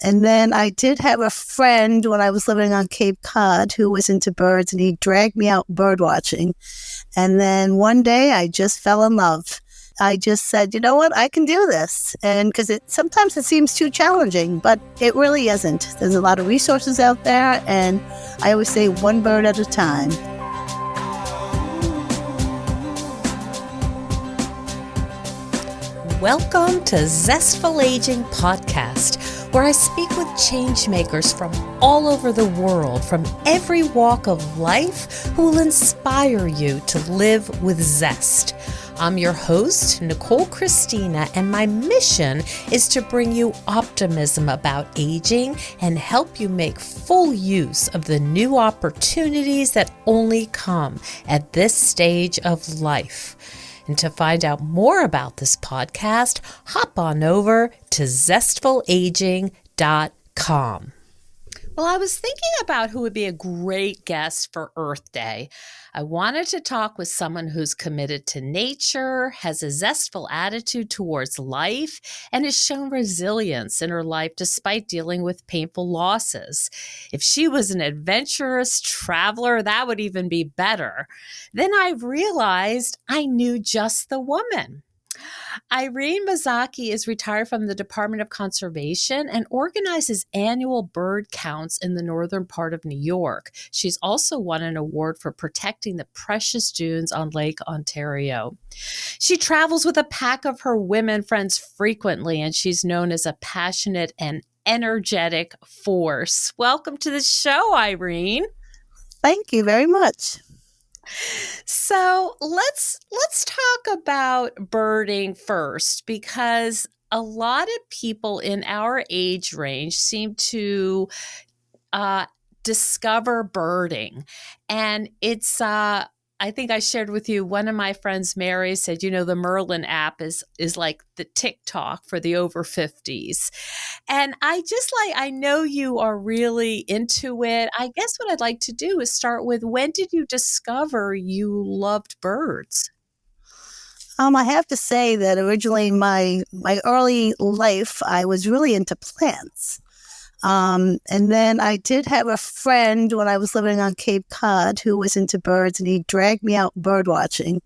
And then I did have a friend when I was living on Cape Cod who was into birds, and he dragged me out bird watching. And then one day I just fell in love. I just said, you know what, I can do this. And because sometimes it seems too challenging, but it really isn't. There's a lot of resources out there, and I always say one bird at a time. Welcome to Zestful Aging Podcast, where I speak with changemakers from all over the world, from every walk of life, who will inspire you to live with zest. I'm your host, Nicole Christina, and my mission is to bring you optimism about aging and help you make full use of the new opportunities that only come at this stage of life. And to find out more about this podcast, hop on over to zestfulaging.com. Well, I was thinking about who would be a great guest for Earth Day. I wanted to talk with someone who's committed to nature, has a zestful attitude towards life, and has shown resilience in her life despite dealing with painful losses. If she was an adventurous traveler, that would even be better. Then I realized I knew just the woman. Irene Mazaki is retired from the Department of Conservation and organizes annual bird counts in the northern part of New York. She's also won an award for protecting the precious dunes on Lake Ontario. She travels with a pack of her women friends frequently, and she's known as a passionate and energetic force. Welcome to the show, Irene. Thank you very much. So let's talk about birding first, because a lot of people in our age range seem to discover birding, and it's I think I shared with you, one of my friends, Mary, said, the Merlin app is like the TikTok for the over 50s. And I know you are really into it. I guess what I'd like to do is start with, when did you discover you loved birds? I have to say that originally my early life, I was really into plants. And then I did have a friend when I was living on Cape Cod who was into birds, and he dragged me out bird watching.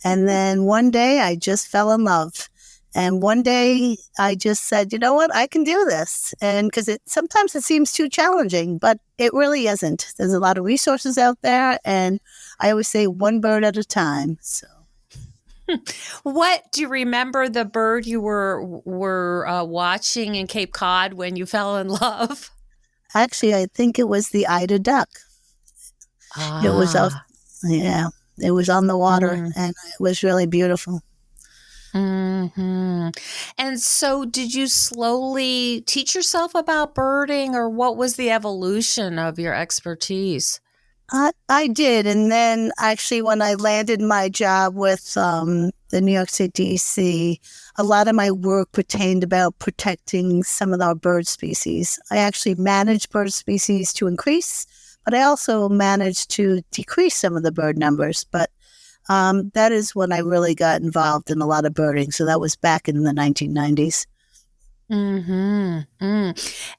And then one day I just fell in love. And one day I just said, you know what, I can do this. And because sometimes it seems too challenging, but it really isn't. There's a lot of resources out there, and I always say one bird at a time. So. What do you remember the bird you were watching in Cape Cod when you fell in love? Actually, I think it was the eider duck. It was it was on the water, and it was really beautiful. Mm-hmm. And so did you slowly teach yourself about birding, or what was the evolution of your expertise? I did. And then actually when I landed my job with the New York State DEC, a lot of my work pertained about protecting some of our bird species. I actually managed bird species to increase, but I also managed to decrease some of the bird numbers. But that is when I really got involved in a lot of birding. So that was back in the 1990s. Mm-hmm.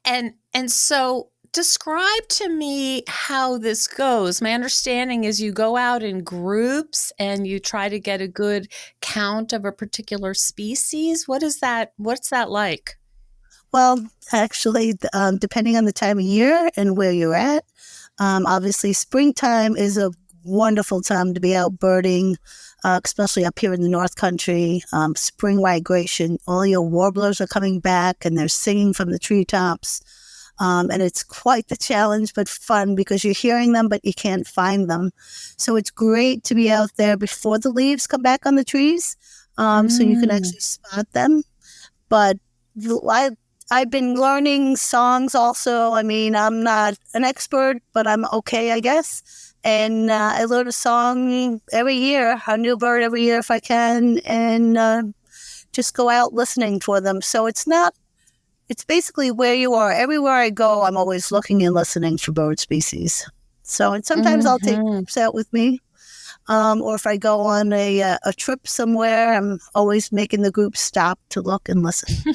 And so describe to me how this goes. My understanding is you go out in groups and you try to get a good count of a particular species. What's that like? Well, actually, depending on the time of year and where you're at, obviously springtime is a wonderful time to be out birding, especially up here in the North Country. Spring migration, all your warblers are coming back and they're singing from the treetops. And it's quite the challenge, but fun, because you're hearing them, but you can't find them. So it's great to be out there before the leaves come back on the trees, so you can actually spot them. But I've been learning songs also. I mean, I'm not an expert, but I'm okay, I guess. And I learn a song every year, a new bird every year if I can, and just go out listening for them. So it's basically where you are. Everywhere I go, I'm always looking and listening for bird species. So, and sometimes I'll take groups out with me. Or if I go on a trip somewhere, I'm always making the group stop to look and listen.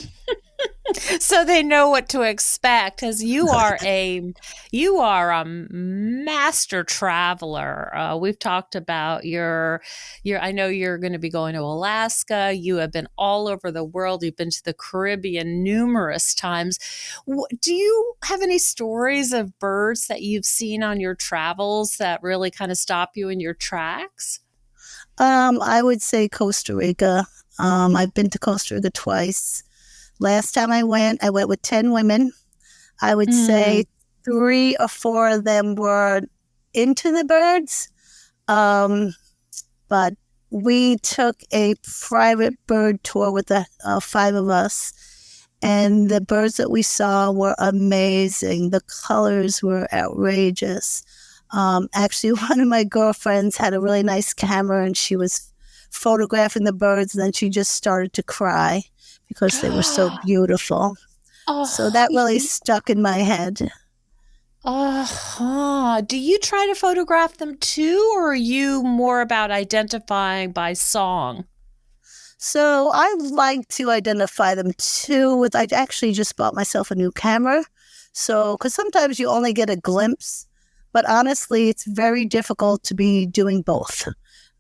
So they know what to expect, because you are a master traveler. We've talked about your. I know you're going to be going to Alaska. You have been all over the world. You've been to the Caribbean numerous times. Do you have any stories of birds that you've seen on your travels that really kind of stop you in your tracks? I would say Costa Rica. I've been to Costa Rica twice. Last time I went with 10 women. I would Mm. say 3 or 4 of them were into the birds. But we took a private bird tour with the 5 of us. And the birds that we saw were amazing. The colors were outrageous. Actually, one of my girlfriends had a really nice camera and she was photographing the birds. And then she just started to cry because they were so beautiful. So Oh, that really stuck in my head. do you try to photograph them too, or are you more about identifying by song? So I like to identify them too. I actually just bought myself a new camera. So, because sometimes you only get a glimpse, but honestly, it's very difficult to be doing both.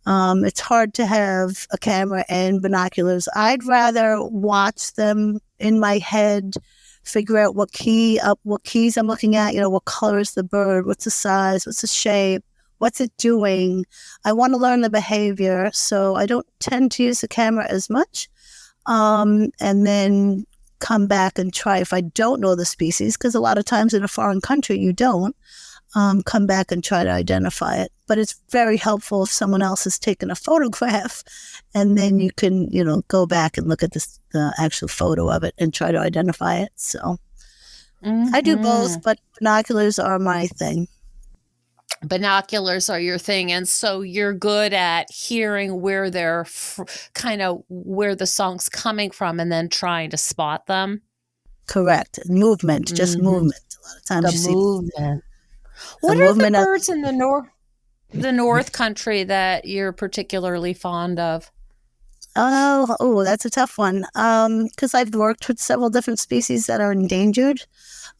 It's hard to have a camera and binoculars. I'd rather watch them in my head, figure out what keys I'm looking at. What color is the bird? What's the size? What's the shape? What's it doing? I want to learn the behavior, so I don't tend to use the camera as much. And then come back and try if I don't know the species, because a lot of times in a foreign country you don't. Come back and try to identify it. But it's very helpful if someone else has taken a photograph, and then you can, go back and look at the actual photo of it and try to identify it. So I do both, but binoculars are my thing. Binoculars are your thing, and so you're good at hearing where they're kind of where the song's coming from, and then trying to spot them. Correct. Movement, just Hmm. movement. A lot of The times you see movement. the What are the movement of birds in the North Country that you're particularly fond of? that's a tough one. Because I've worked with several different species that are endangered.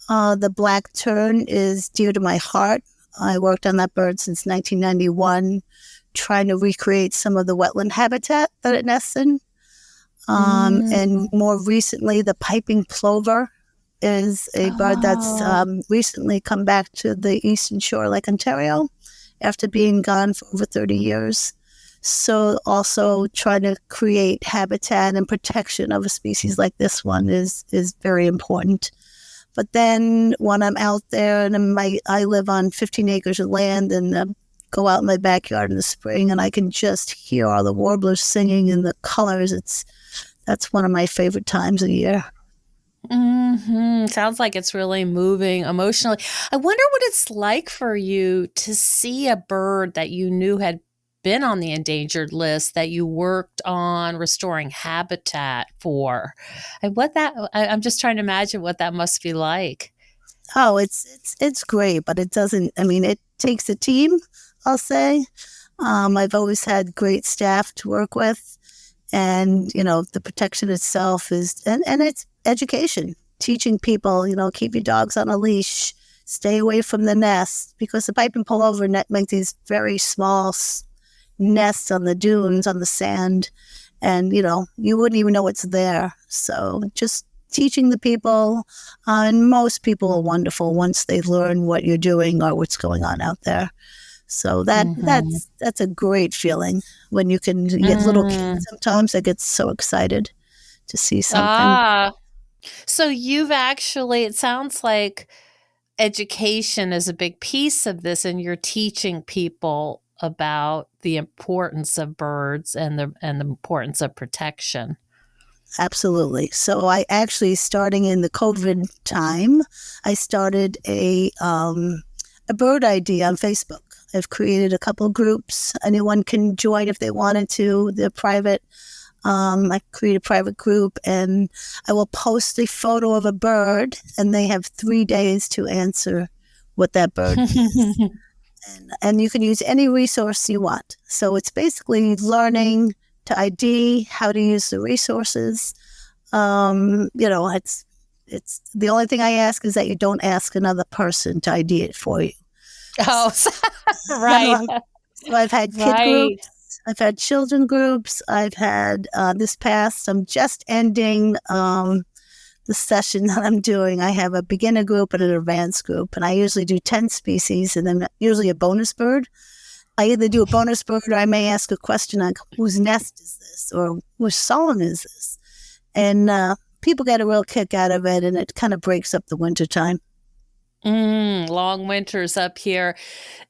The black tern is dear to my heart. I worked on that bird since 1991, trying to recreate some of the wetland habitat that it nests in. And more recently, the piping plover is a bird that's Oh, recently come back to the eastern shore, Lake Ontario, after being gone for over 30 years. So also trying to create habitat and protection of a species like this one is very important. But then when I'm out there and I live on 15 acres of land and go out in my backyard in the spring and I can just hear all the warblers singing and the colors, that's one of my favorite times of the year. sounds like it's really moving emotionally. I wonder what it's like for you to see a bird that you knew had been on the endangered list that you worked on restoring habitat for. I'm just trying to imagine what that must be like. Oh, it's great, but it doesn't. I mean, it takes a team, I'll say. I've always had great staff to work with, and the protection itself and it's education, teaching people, keep your dogs on a leash, stay away from the nest, because the pipe and pullover net make these very small nests on the dunes, on the sand, and you wouldn't even know it's there. So just teaching the people, and most people are wonderful once they learn what you're doing or what's going on out there. So Hmm. that's a great feeling when you get little Mm. kids sometimes that get so excited to see something. Ah, so it sounds like education is a big piece of this, and you're teaching people about the importance of birds and the importance of protection. Absolutely. So I actually, starting in the COVID time, I started a bird ID on Facebook. I've created a couple groups. Anyone can join if they wanted to. They're private. I create a private group and I will post a photo of a bird, and they have 3 days to answer what that bird is. And you can use any resource you want. So it's basically learning to ID, how to use the resources. It's It's the only thing I ask is that you don't ask another person to ID it for you. Oh, right. So, so I've had kid Right. groups, I've had children groups, I've had this past. I'm just ending the session that I'm doing. I have a beginner group and an advanced group, and I usually do 10 species and then usually a bonus bird. I either do a bonus bird or I may ask a question like, whose nest is this? Or whose song is this? And people get a real kick out of it, and it kind of breaks up the wintertime. Long winters up here.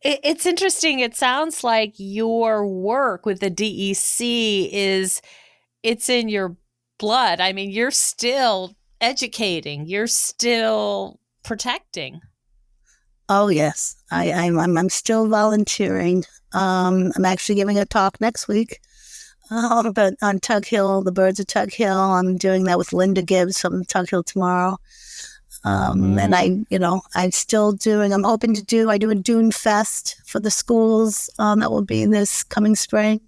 It's interesting. It sounds like your work with the DEC it's in your blood. I mean, you're still educating, you're still protecting. Oh, yes. I'm still volunteering. I'm actually giving a talk next week but on Tug Hill, the birds of Tug Hill. I'm doing that with Linda Gibbs from Tug Hill tomorrow. And I'm hoping to do a Dune Fest for the schools that will be this coming spring.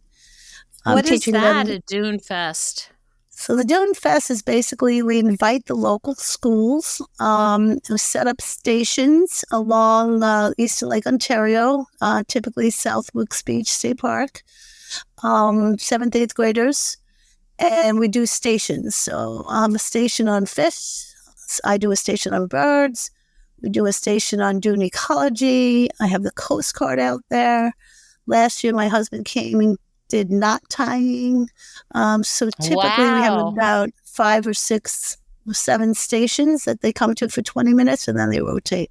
What is that, a Dune Fest? So the Dune Fest is basically we invite the local schools to set up stations along eastern Lake Ontario, typically South Wilkes Beach State Park, 7th, 8th graders, and we do stations. So I'll have a station on fish. I do a station on birds. We do a station on dune ecology. I have the Coast Guard out there. Last year, my husband came and did knot tying. So typically we have about 5 or 6 or 7 stations that they come to for 20 minutes and then they rotate.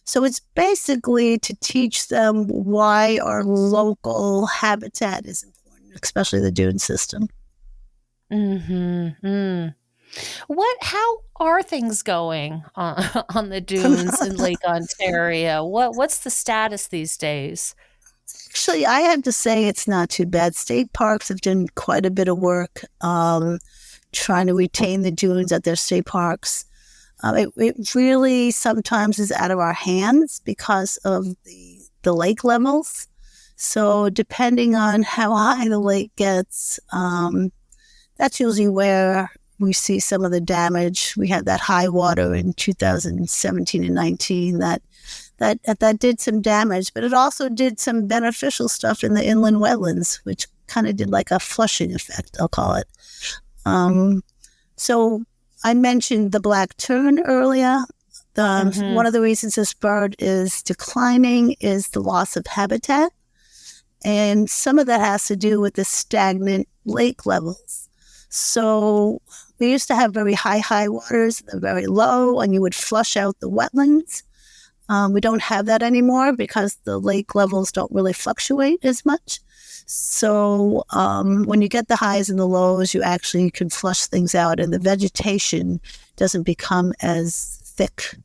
So it's basically to teach them why our local habitat is important, especially the dune system. How are things going on the dunes in Lake Ontario? What's the status these days? Actually, I have to say it's not too bad. State parks have done quite a bit of work trying to retain the dunes at their state parks. It really sometimes is out of our hands because of the lake levels. So depending on how high the lake gets, that's usually where we see some of the damage. We had that high water in 2017 and 19 that did some damage, but it also did some beneficial stuff in the inland wetlands, which kind of did like a flushing effect, I'll call it. So I mentioned the black tern earlier. One of the reasons this bird is declining is the loss of habitat. And some of that has to do with the stagnant lake levels. So we used to have very high waters, they're very low, and you would flush out the wetlands. We don't have that anymore because the lake levels don't really fluctuate as much. So when you get the highs and the lows, you actually can flush things out, and the vegetation doesn't become as thick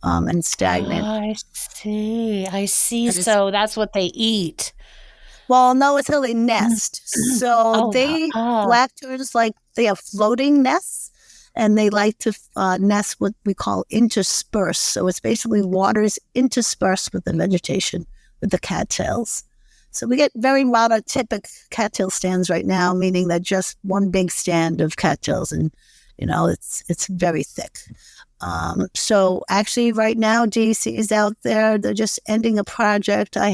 and stagnant. I see. So that's what they eat. Well, no, it's how they nest. So black terns, they have floating nests, and they like to nest what we call interspersed. So it's basically waters interspersed with the vegetation, with the cattails. So we get very monotypic cattail stands right now, meaning that just one big stand of cattails, and it's very thick. So actually, right now, DC is out there. They're just ending a project. I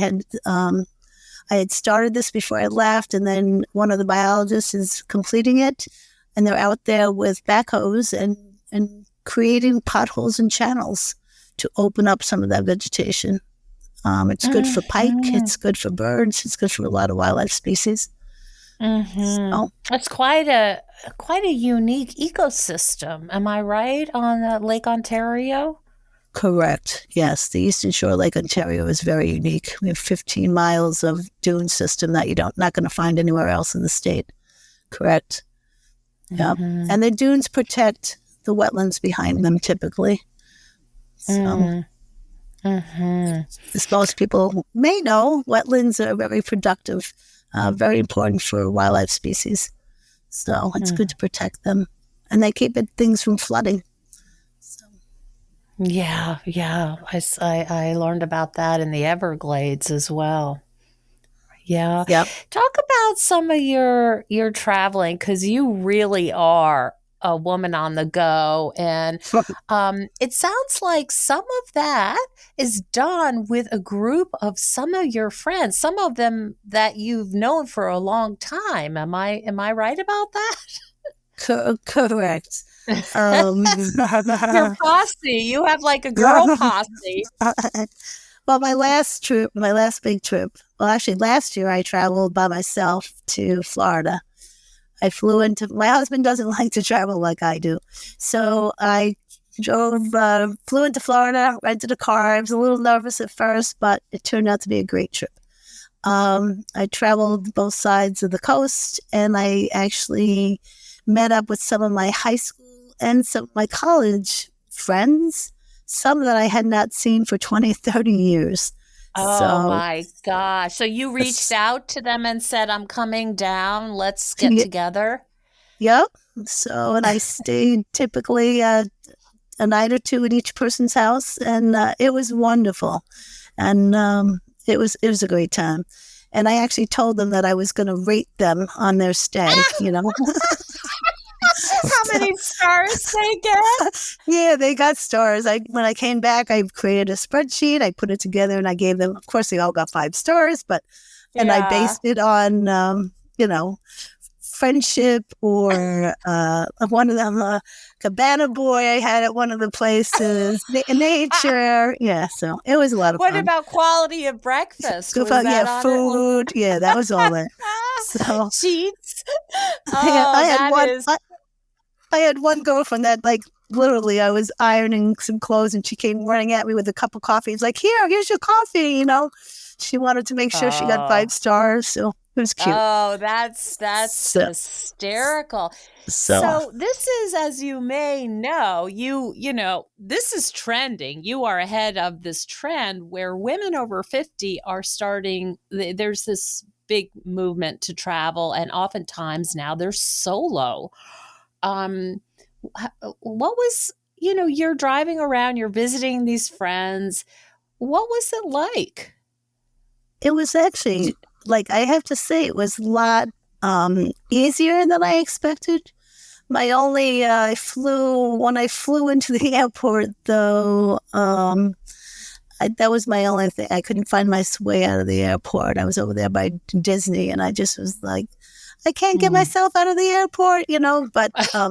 had started this before I left, and then one of the biologists is completing it, and they're out there with backhoes and creating potholes and channels to open up some of that vegetation. It's good for pike, it's good for birds, it's good for a lot of wildlife species. So, it's quite a unique ecosystem. Am I right on Lake Ontario? Correct. Yes, the Eastern Shore of Lake Ontario is very unique. We have 15 miles of dune system that you're not going to find anywhere else in the state. Correct. Yeah, and the dunes protect the wetlands behind them typically. So, as most people may know, wetlands are very productive, very important for wildlife species. So it's good to protect them, and they keep things from flooding. Yeah. I learned about that in the Everglades as well. Yeah. Yep. Talk about some of your traveling, because you really are a woman on the go. And it sounds like some of that is done with a group of some of your friends, some of them that you've known for a long time. Am I right about that? Correct. Your posse. You have like a girl posse. Well, my last big trip, well, actually last year I traveled by myself to Florida. My husband doesn't like to travel like I do. So I flew into Florida, rented a car. I was a little nervous at first, but it turned out to be a great trip. I traveled both sides of the coast, and I actually met up with some of my high school and some of my college friends, some that I had not seen for 20, 30 years. Oh my gosh. So you reached out to them and said, I'm coming down. Let's get together. Yep. So, and I stayed typically a night or two at each person's house, and it was wonderful. And it was a great time. And I actually told them that I was going to rate them on their stay, How many stars they get? Yeah, they got stars. When I came back, I created a spreadsheet. I put it together and I gave them, of course, they all got 5 stars, and I based it on, friendship or one of them, Cabana Boy I had at one of the places, nature. Yeah, so it was a lot of fun. What about quality of breakfast? Was that on food. Yeah, that was all it. So sheets. I had one girlfriend that, like, literally, I was ironing some clothes and she came running at me with a cup of coffee. It's like, here's your coffee. She wanted to make sure she got 5 stars. So it was cute. Oh, that's hysterical. So this is, as you may know, this is trending. You are ahead of this trend where women over 50 are starting. There's this big movement to travel, and oftentimes now they're solo. What was, you're driving around, you're visiting these friends. What was it like? It was actually, like, I have to say, it was a lot easier than I expected. When I flew into the airport, though, that was my only thing. I couldn't find my way out of the airport. I was over there by Disney, and I just was like, I can't get myself out of the airport, but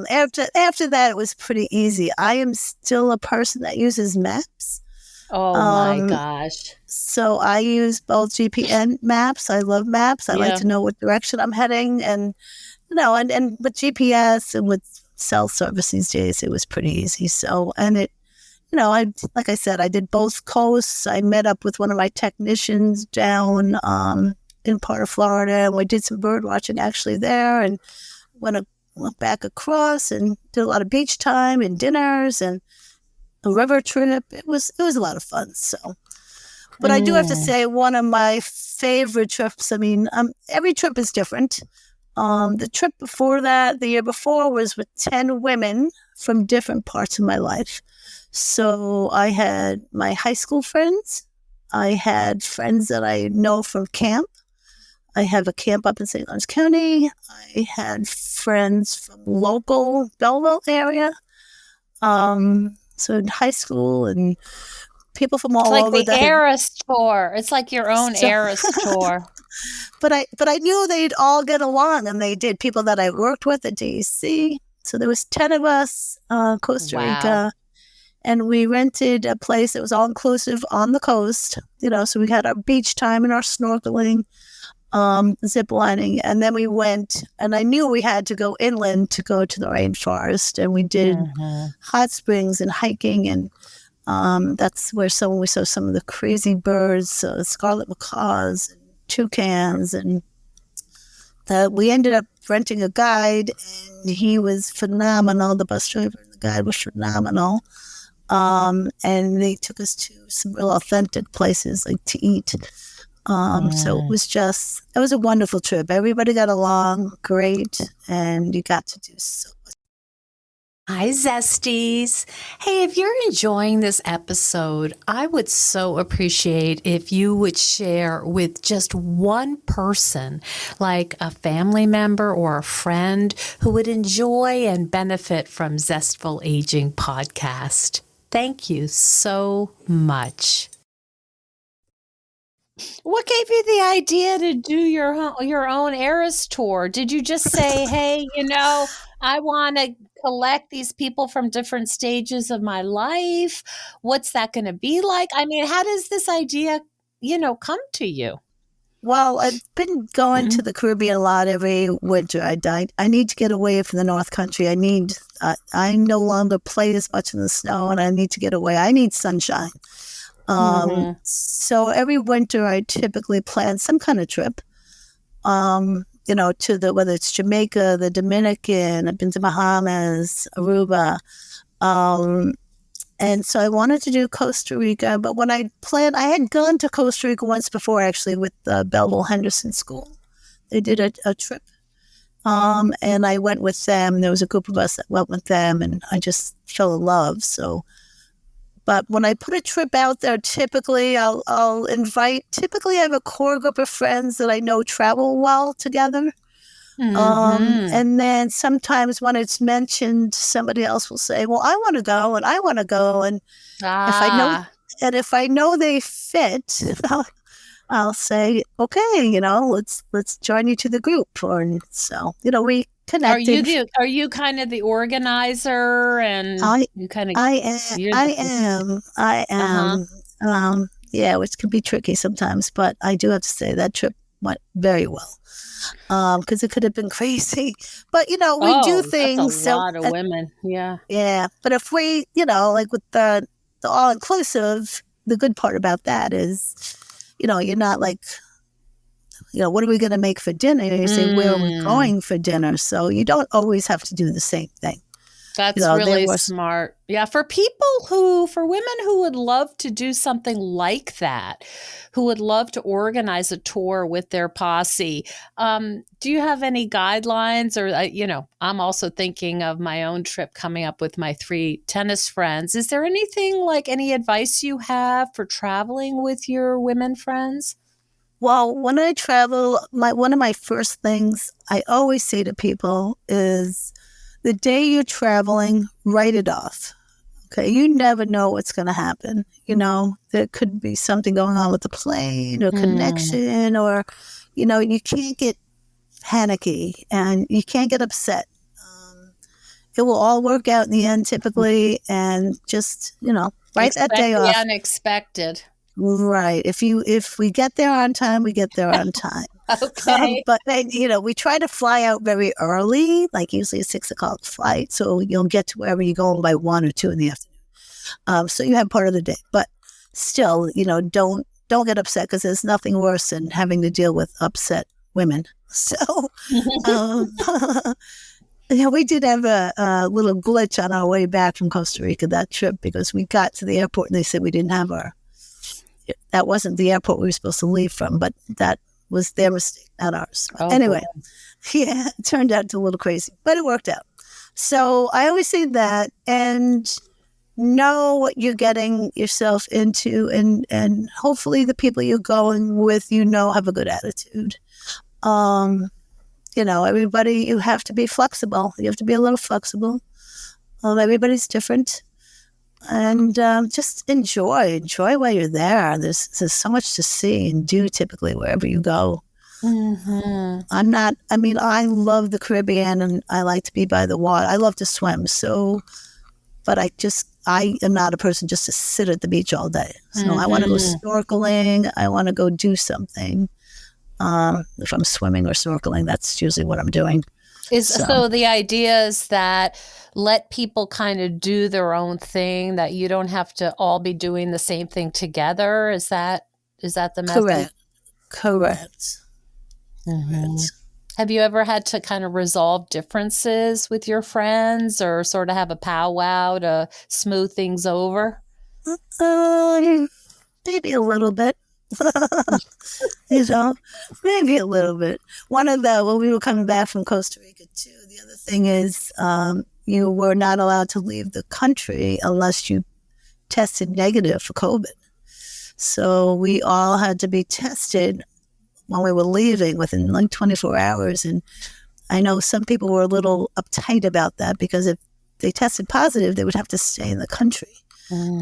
after that, it was pretty easy. I am still a person that uses maps. Oh my gosh. So I use both GPS maps. I love maps. I like to know what direction I'm heading, and and with GPS and with cell service these days, it was pretty easy. So, and it, like I said, I did both coasts. I met up with one of my technicians down in part of Florida, and we did some bird watching actually there, and went back across and did a lot of beach time and dinners and a river trip. It was a lot of fun. So, but I do have to say, one of my favorite trips, every trip is different. The trip before that, the year before, was with 10 women from different parts of my life. So I had my high school friends. I had friends that I know from camp. I have a camp up in St. Lawrence County. I had friends from local Belleville area. So in high school, and people from all over. It's like the Eras tour. It's like your own Eras tour. But I knew they'd all get along, and they did. People that I worked with at DEC. So there was 10 of us, Costa Rica. And we rented a place that was all inclusive on the coast, so we had our beach time and our snorkeling, zip lining. And then we went, and I knew we had to go inland to go to the rainforest. And we did hot springs and hiking. And that's where we saw some of the crazy birds, scarlet macaws, and toucans. And we ended up renting a guide, and he was phenomenal. The bus driver and the guide was phenomenal. And they took us to some real authentic places, like, to eat. So it was a wonderful trip. Everybody got along great, and you got to do so Hi, Zesties. Hey, if you're enjoying this episode, I would so appreciate if you would share with just one person, like a family member or a friend who would enjoy and benefit from Zestful Aging Podcast. Thank you so much. What gave you the idea to do your own Eras tour? Did you just say, "Hey, I want to collect these people from different stages of my life. What's that going to be like?" I mean, how does this idea, come to you? Well, I've been going to the Caribbean a lot every winter. I need to get away from the North Country. I no longer play as much in the snow, and I need to get away. I need sunshine. So every winter I typically plan some kind of trip, whether it's Jamaica, the Dominican, I've been to Bahamas, Aruba. And so I wanted to do Costa Rica, but when I had gone to Costa Rica once before, actually, with the Belleville Henderson School. They did a trip. And I went with them. There was a group of us that went with them, and I just fell in love. But when I put a trip out there, typically I have a core group of friends that I know travel well together. And then sometimes when it's mentioned, somebody else will say, well, I want to go and I want to go. And if I know they fit, I'll say, okay, let's join you to the group. We connected. Are you kind of the organizer and you kind of? I am. Yeah, which can be tricky sometimes, but I do have to say that trip went very well. Because it could have been crazy, but we do things. That's a lot of women, yeah. But if we, like with the all inclusive, the good part about that is, you're not like, what are we going to make for dinner? You say, where are we going for dinner? So you don't always have to do the same thing. That's really smart. Yeah, for women who would love to do something like that, who would love to organize a tour with their posse, do you have any guidelines? Or, I'm also thinking of my own trip coming up with my 3 tennis friends. Is there any advice you have for traveling with your women friends? Well, when I travel, one of my first things I always say to people is, the day you're traveling, write it off. Okay, you never know what's going to happen. There could be something going on with the plane or connection, or, you can't get panicky and you can't get upset. It will all work out in the end, typically, and just, write that day off. The unexpected. Right. If we get there on time, we get there on time. Okay. But then, we try to fly out very early, like usually a 6:00 flight. So you'll get to wherever you're going by 1 or 2 in the afternoon. So you have part of the day, but still, don't get upset, because there's nothing worse than having to deal with upset women. So, we did have a little glitch on our way back from Costa Rica that trip, because we got to the airport and they said we didn't have that wasn't the airport we were supposed to leave from, but that was their mistake, not ours. Anyway, yeah, it turned out a little crazy, but it worked out. So I always say that, and know what you're getting yourself into, and hopefully the people you're going with, have a good attitude. Everybody, you have to be flexible. You have to be a little flexible. Everybody's different. And just enjoy while you're there. There's so much to see and do typically wherever you go. I love the Caribbean, and I like to be by the water. I love to swim, but I am not a person just to sit at the beach all day. So I want to go snorkeling. I want to go do something. If I'm swimming or snorkeling, that's usually what I'm doing. So the idea is that let people kind of do their own thing, that you don't have to all be doing the same thing together. Is that the message? Correct. Have you ever had to kind of resolve differences with your friends, or sort of have a powwow to smooth things over? Maybe a little bit. Maybe a little bit. When we were coming back from Costa Rica too, the other thing is, you were not allowed to leave the country unless you tested negative for COVID. So we all had to be tested when we were leaving within like 24 hours. And I know some people were a little uptight about that because if they tested positive, they would have to stay in the country.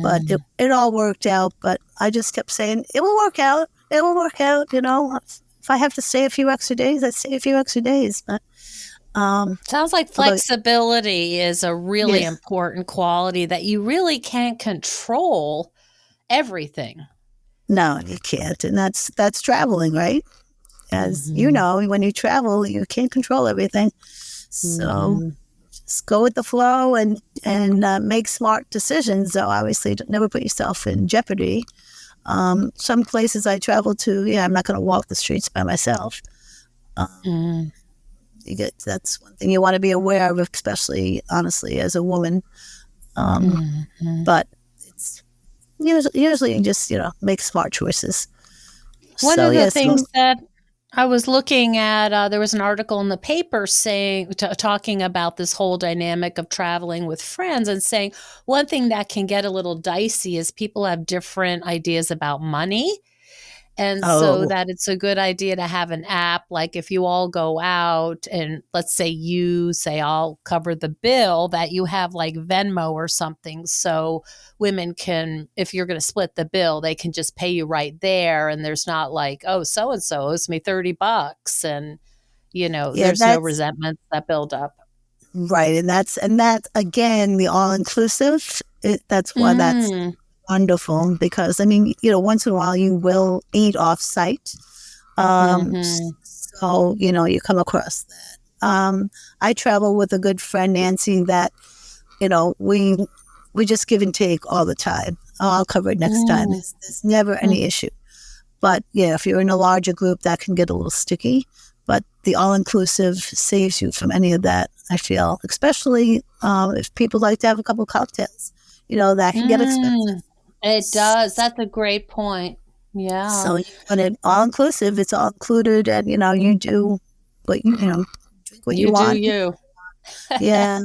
But it all worked out. But I just kept saying, it will work out. It will work out. You know, if I have to stay a few extra days, I stay a few extra days. But sounds like flexibility is a really important quality that you really can't control everything. No, you can't. And that's traveling, right? As you know, when you travel, you can't control everything. So just go with the flow and make smart decisions. So obviously, never put yourself in jeopardy. Some places I travel to, I'm not going to walk the streets by myself. That's one thing you want to be aware of, especially, honestly, as a woman. But it's usually you just, make smart choices. One of the things that I was looking at, there was an article in the paper talking about this whole dynamic of traveling with friends and saying one thing that can get a little dicey is people have different ideas about money. And so that it's a good idea to have an app, like if you all go out and let's say you say I'll cover the bill, that you have like Venmo or something. So women can, if you're going to split the bill, they can just pay you right there. And there's not like, oh, so-and-so owes me $30 and, there's no resentment that build up. Right. And that's again, the all-inclusive. That's why that's wonderful because, once in a while you will eat off-site. So, you come across that. I travel with a good friend, Nancy, that, we just give and take all the time. Oh, I'll cover it next time. There's never any issue. But, if you're in a larger group, that can get a little sticky. But the all-inclusive saves you from any of that, I feel, especially if people like to have a couple of cocktails. That can get expensive. It does. That's a great point. Yeah. So when it's all-inclusive, it's all included, and, you do what drink what you want. You do you. Yeah.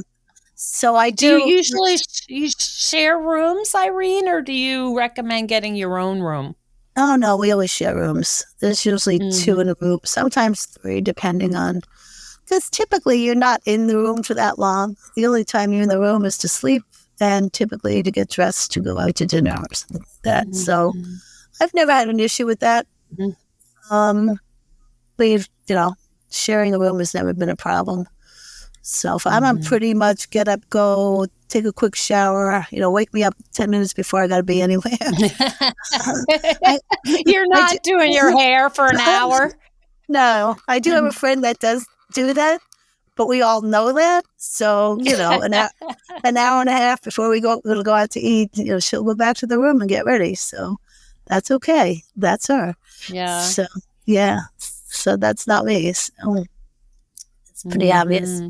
So I do. You usually you share rooms, Irene, or do you recommend getting your own room? Oh, no, we always share rooms. There's usually 2 in a group, sometimes 3, depending on, because typically you're not in the room for that long. The only time you're in the room is to sleep and typically to get dressed to go out to dinner or something like that. So I've never had an issue with that. We've, sharing a room has never been a problem. So if I'm on pretty much get up, go, take a quick shower, wake me up 10 minutes before I got to be anywhere. You're not doing your hair for an hour? No, I do have a friend that does do that, but we all know that. So, an hour and a half before we'll go out to eat, she'll go back to the room and get ready. So that's okay. That's her. Yeah. So, yeah. So that's not me. So it's pretty obvious.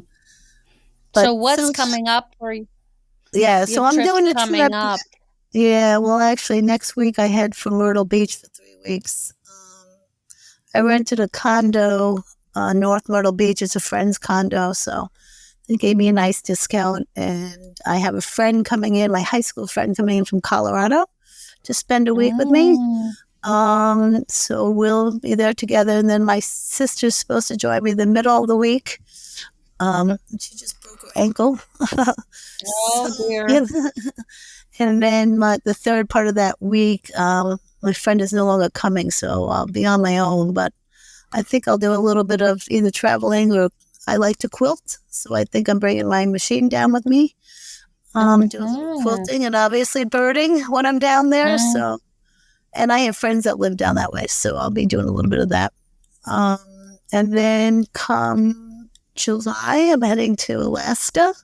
But so what's coming up for you? Yeah, so I'm doing a trip. Up. Yeah, well, actually, next week I head for Myrtle Beach for 3 weeks. I rented a condo, North Myrtle Beach. It's a friend's condo, so they gave me a nice discount. And I have a friend coming in, my high school friend coming in from Colorado to spend a week with me. So we'll be there together. And then my sister's supposed to join me the middle of the week. She just broke her ankle. Oh, dear. And then the third part of that week, my friend is no longer coming, so I'll be on my own. But I think I'll do a little bit of either traveling or I like to quilt. So I think I'm bringing my machine down with me. Doing quilting and obviously birding when I'm down there. So, and I have friends that live down that way, so I'll be doing a little bit of that. And then come July, I'm heading to Alaska.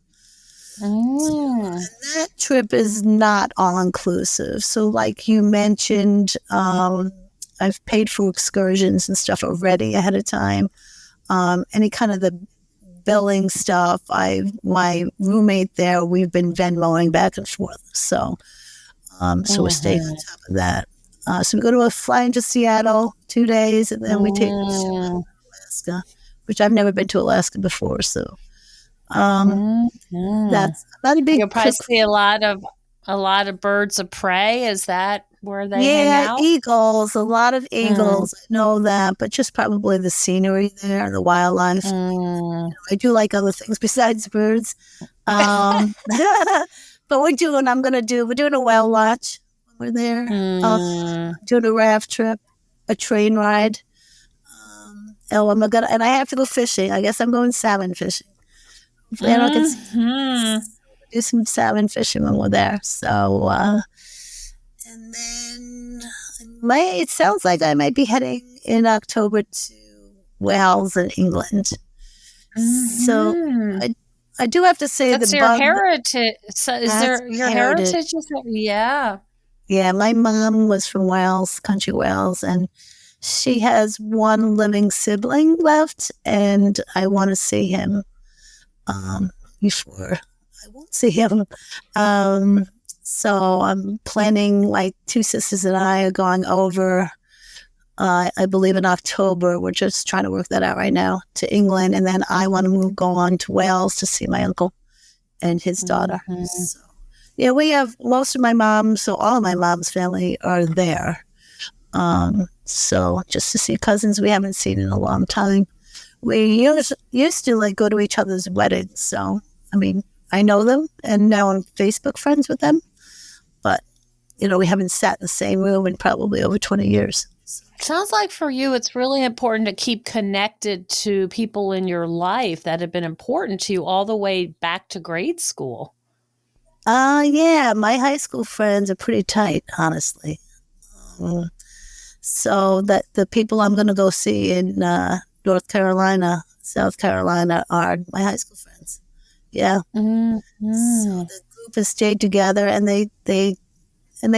So that trip is not all-inclusive. So like you mentioned, I've paid for excursions and stuff already ahead of time. Any kind of the billing stuff, my roommate there, we've been Venmoing back and forth. So we're staying on top of that. So we go to fly into Seattle 2 days, and then we take Alaska, which I've never been to Alaska before. So Mhm. That's not a big You'll probably see a lot of birds of prey. Is that where they hang yeah, out? eagles, a lot of Mm, eagles. I know that, but just probably the scenery there, the wildlife. mm, I do like other things besides birds. But we're doing a whale watch when we're there. mm, Doing a raft trip, a train ride. And I have to go fishing. I guess I'm going salmon fishing. Hopefully I don't get seasick. mhm. Do some salmon fishing when we're there. So, and then it sounds like I might be heading in October to Wales and England. So Mhm. I do have to say the That's your bug, heritage. So is that's there my your heritage. heritage? Is that, yeah. Yeah, my mom was from Wales, country Wales, and she has one living sibling left, and I want to see him before I won't see him. Um, so I'm planning, like, two sisters and I are going over, I believe in October. We're just trying to work that out right now, to England, and then I want to go on to Wales to see my uncle and his daughter. Mhm. So, yeah, we have most of my mom's, so all of my mom's family are there. So just to see cousins we haven't seen in a long time. We used to like go to each other's weddings. So, I mean, I know them and now I'm Facebook friends with them, but we haven't sat in the same room in probably over 20 years. Sounds like for you, it's really important to keep connected to people in your life that have been important to you all the way back to grade school. Yeah, my high school friends are pretty tight, honestly. Uh, so that the people I'm going to go see in North Carolina, South Carolina are my high school friends. Yeah. So Mhm. the group has stayed together, and they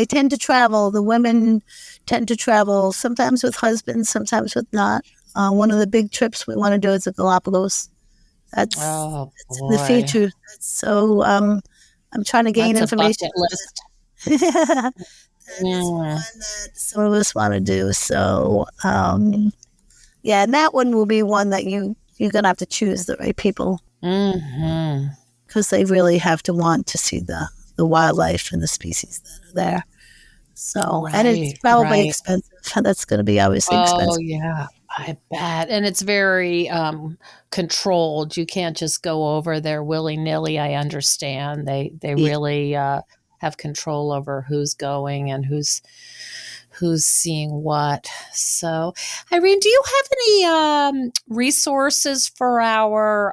tend to travel. The women tend to travel sometimes with husbands, sometimes with not. One of the big trips we want to do is the Galapagos. Oh That's in the boy, future. So I'm trying to gain that's a information bucket list. on that. That is Mm. one that some of us want to do. So yeah, and that one will be one that you're gonna have to choose the right people, Mhm. because they really have to want to see the wildlife and the species that are there. So, and it's Right, probably right. expensive. That's going to be obviously Oh, expensive. yeah, I bet, and it's very, controlled. You can't just go over there willy-nilly, I understand. They Yeah. really, have control over who's going and who's seeing what. So, Irene, do you have any, resources for our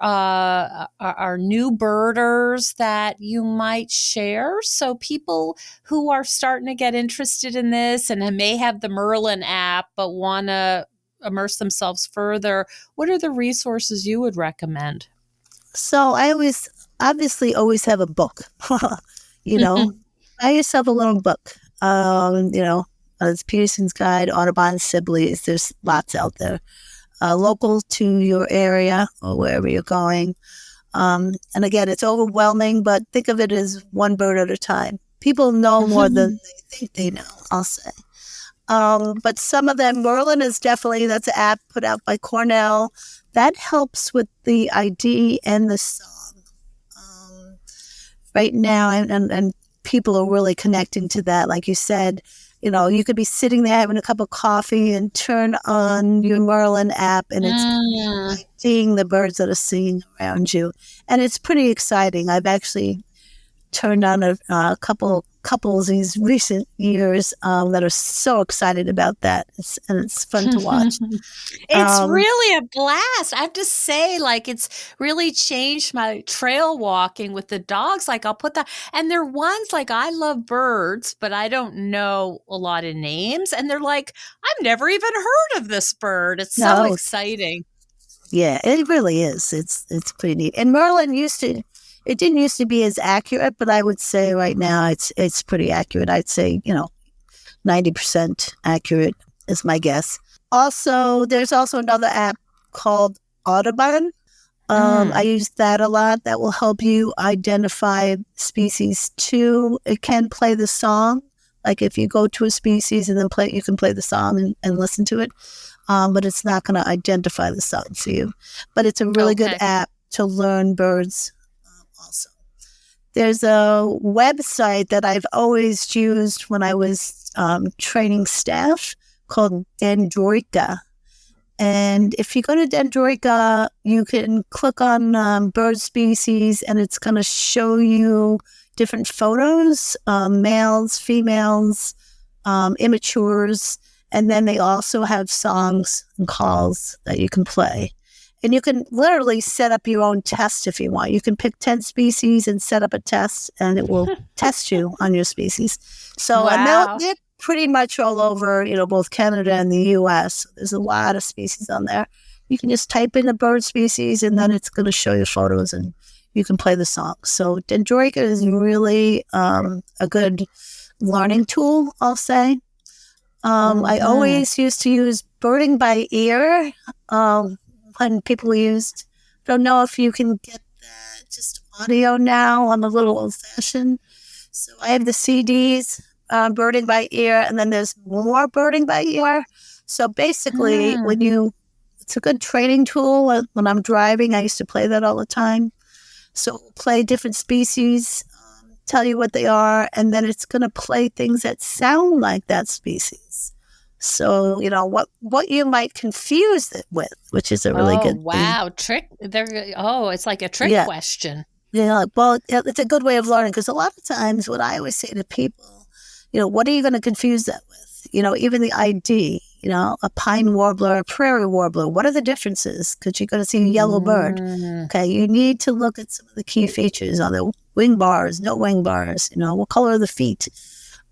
new birders that you might share? So people who are starting to get interested in this and may have the Merlin app but want to immerse themselves further, what are the resources you would recommend? So I always, obviously, always have a book. you know, Buy yourself a little book. It's Peterson's Guide, Audubon Sibley's. There's lots out there, local to your area or wherever you're going. And again, it's overwhelming, but think of it as one bird at a time. People know more than they think they know, I'll say. But some of them, Merlin is definitely, that's an app put out by Cornell. That helps with the ID and the song. Um, right now, and people are really connecting to that. Like you said, you could be sitting there having a cup of coffee and turn on your Merlin app, and it's Mm. seeing the birds that are singing around you. And it's pretty exciting. I've actually turned on a couple couples these recent years that are so excited about that. And it's fun to watch. It's Um, really a blast. I have to say, like, it's really changed my trail walking with the dogs. Like, I'll put that, and they're ones like I love birds, but I don't know a lot of names. And they're like, I've never even heard of this bird. It's so no, exciting. yeah, it really is. It's pretty neat. And Merlin it didn't used to be as accurate, but I would say right now it's pretty accurate. I'd say 90% accurate is my guess. Also, there's also another app called Audubon. I Mm. use that a lot. That will help you identify species too. It can play the song. Like if you go to a species and then you can play the song and listen to it. But it's not going to identify the song for you. But it's a really good Okay. app. to learn birds also. There's a website that I've always used when I was training staff called Dendroica. And if you go to Dendroica, you can click on bird species, and it's going to show you different photos, males, females, immatures, and then they also have songs and calls that you can play. And you can literally set up your own test if you want. You can pick 10 species and set up a test, and it will test you on your species. So Wow. they're pretty much all over, both Canada and the U.S. There's a lot of species on there. You can just type in the bird species, and then it's going to show you photos, and you can play the song. So Dendroica is really a good learning tool, I'll say. I always used to use birding by ear when people used. Don't know if you can get that just audio now. I'm a little old-fashioned. So I have the CDs, birding by ear, and then there's more birding by ear. So basically, it's a good training tool. When I'm driving, I used to play that all the time. So play different species, tell you what they are, and then it's going to play things that sound like that species. So, what you might confuse it with, which is a really good thing. Wow. It's like a trick question. Yeah, well, it's a good way of learning, because a lot of times what I always say to people, what are you going to confuse that with? Even the ID, a pine warbler, a prairie warbler, what are the differences? Because you're going to see a yellow bird. Okay, you need to look at some of the key features. Are there wing bars, no wing bars? What color are the feet?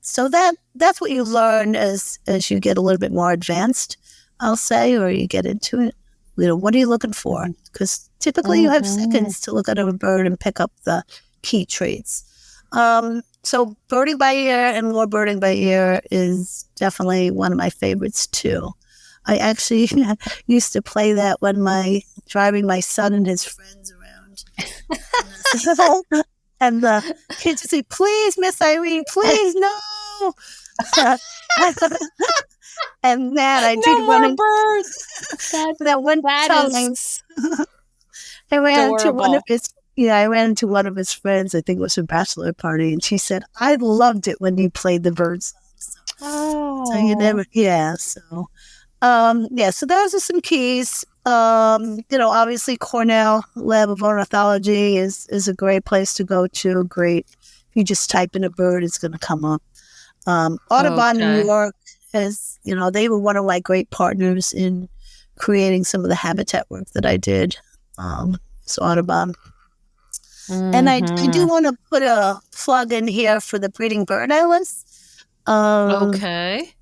So that's what you learn as you get a little bit more advanced, I'll say, or you get into it. What are you looking for? Because typically you have seconds to look at a bird and pick up the key traits. So birding by ear and more birding by ear is definitely one of my favorites too. I actually used to play that when driving my son and his friends around. And the kids would say, "Please, Miss Irene, please, no." And then I did one birds. that one time. I ran into one of his. Yeah, I ran into one of his friends. I think it was a bachelor party, and she said, "I loved it when you played the bird songs." So you never, So, so those are some keys. Obviously Cornell Lab of Ornithology is a great place to go to. Great. If you just type in a bird, it's going to come up. Audubon New York they were one of my great partners in creating some of the habitat work that I did. So Audubon. And I do want to put a plug in here for the Breeding Bird Atlas. Okay.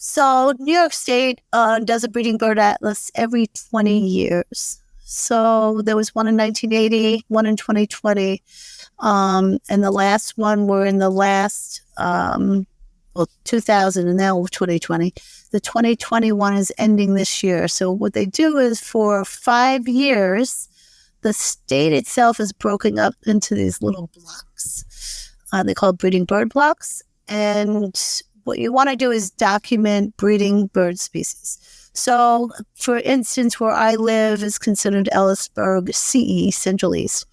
So New York State does a Breeding Bird Atlas every 20 years. So there was one in 1980, one in 2020, and the last one were in the last 2000, and now 2020. The 2021 is ending this year. So what they do is for 5 years, the state itself is broken up into these little blocks. They call breeding bird blocks. And what you want to do is document breeding bird species. So, for instance, where I live is considered Ellisburg CE, Central East.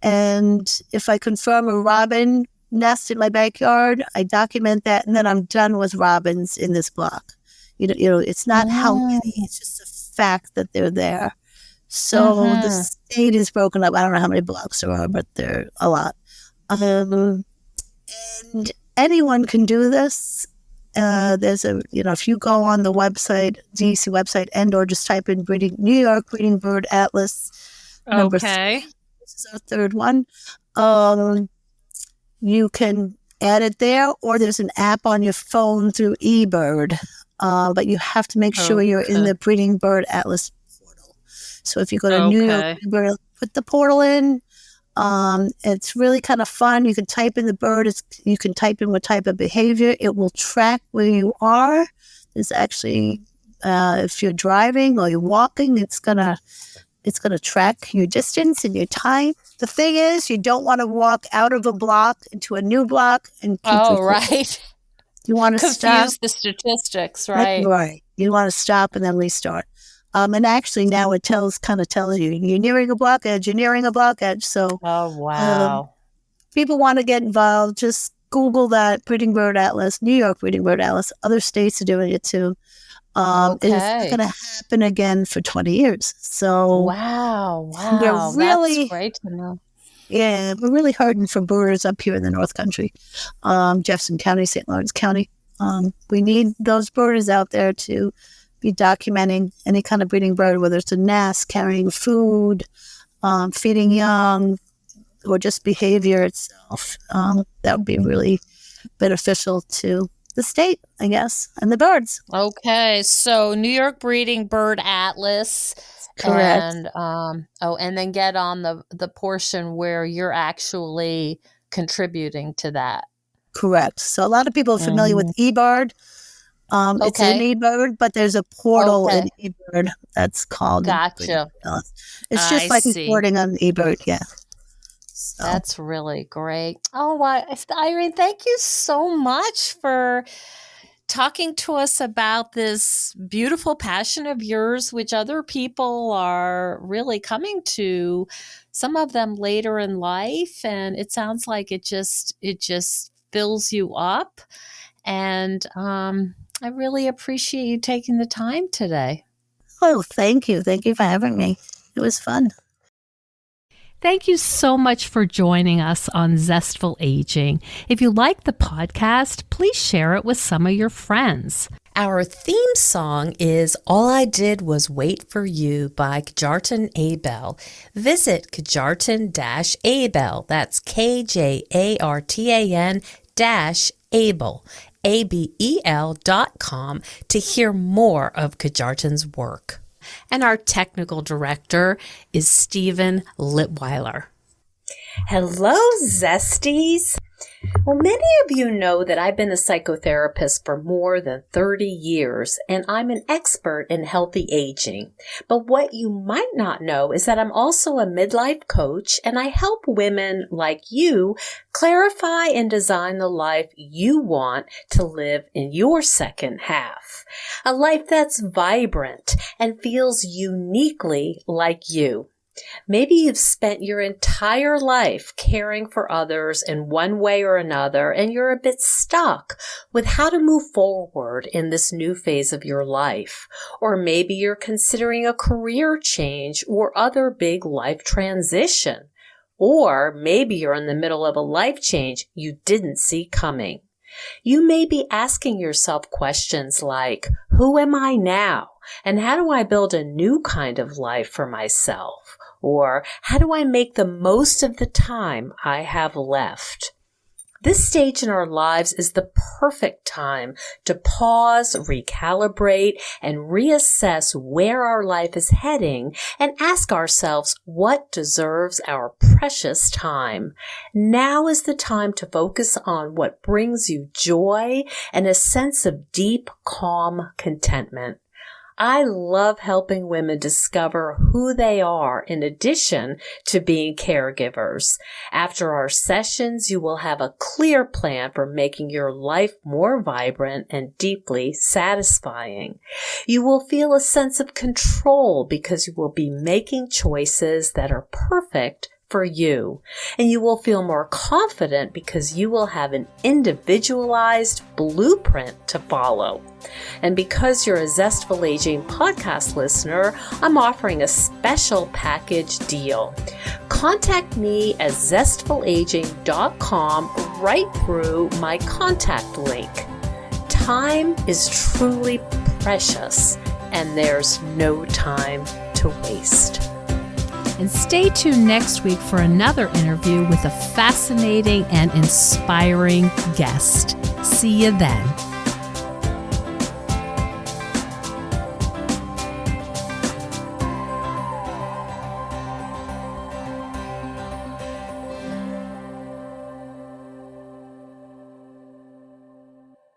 And if I confirm a robin nest in my backyard, I document that, and then I'm done with robins in this block. It's not how many, it's just a fact that they're there. So the state is broken up. I don't know how many blocks there are, but there are a lot. And anyone can do this. There's if you go on the website, DEC website, or just type in New York Breeding Bird Atlas. Number 3. This is our third one. You can add it there, or there's an app on your phone through eBird. But you have to make sure you're in the Breeding Bird Atlas portal. So if you go to New York Breeding Bird, put the portal in. It's really kind of fun. You can type in the bird. You can type in what type of behavior. It will track where you are. There's actually, if you're driving or you're walking, it's gonna track your distance and your time. The thing is, you don't want to walk out of a block into a new block and keep recording. Right. You want to confuse the statistics, right? Right. You want to stop and then restart. And actually now it kind of tells you, you're nearing a blockage, you're nearing a blockage. So Oh, um, wow. people want to get involved, just Google that Breeding Bird Atlas, New York Breeding Bird Atlas. Other states are doing it too. It is not Okay. going to happen again for 20 years. So Wow. we're Wow. That's really, great to know. yeah, we're really hurting for birders up here in the North Country, Jefferson County, St. Lawrence County. We need those birders out there to be documenting any kind of breeding bird, whether it's a nest, carrying food, feeding young, or just behavior itself. That would be really beneficial to the state, I guess, and the birds. Okay. So New York Breeding Bird Atlas. Correct. And and then get on the portion where you're actually contributing to that. Correct. So a lot of people are familiar with Mhm. eBird. It's in Okay. eBird, but there's a portal Okay. in eBird that's called the Breeding Gotcha. Bird Atlas. It's I just like see. reporting on eBird, yeah. So That's really great. Oh, Irene, thank you so much for talking to us about this beautiful passion of yours, which other people are really coming to, some of them later in life. And it sounds like it just fills you up. And I really appreciate you taking the time today. oh, thank you. Thank you for having me. It was fun. Thank you so much for joining us on Zestful Aging. If you like the podcast, please share it with some of your friends. Our theme song is All I Did Was Wait for You by Kjartan Abel. Visit Kjartan-Abel, that's KJARTAN-Abel, ABEL.com to hear more of Kjartan's work. And our technical director is Stephen Litweiler. Hello, Zesties. Well, many of you know that I've been a psychotherapist for more than 30 years, and I'm an expert in healthy aging. But what you might not know is that I'm also a midlife coach, and I help women like you clarify and design the life you want to live in your second half. A life that's vibrant and feels uniquely like you. Maybe you've spent your entire life caring for others in one way or another, and you're a bit stuck with how to move forward in this new phase of your life. Or maybe you're considering a career change or other big life transition. Or maybe you're in the middle of a life change you didn't see coming. You may be asking yourself questions like, who am I now? And how do I build a new kind of life for myself? Or how do I make the most of the time I have left? This stage in our lives is the perfect time to pause, recalibrate, and reassess where our life is heading and ask ourselves what deserves our precious time. Now is the time to focus on what brings you joy and a sense of deep, calm contentment. I love helping women discover who they are in addition to being caregivers. After our sessions, you will have a clear plan for making your life more vibrant and deeply satisfying. You will feel a sense of control because you will be making choices that are perfect for you. And you will feel more confident because you will have an individualized blueprint to follow. And because you're a Zestful Aging podcast listener, I'm offering a special package deal. Contact me at zestfulaging.com right through my contact link. Time is truly precious, and there's no time to waste. And stay tuned next week for another interview with a fascinating and inspiring guest. See you then.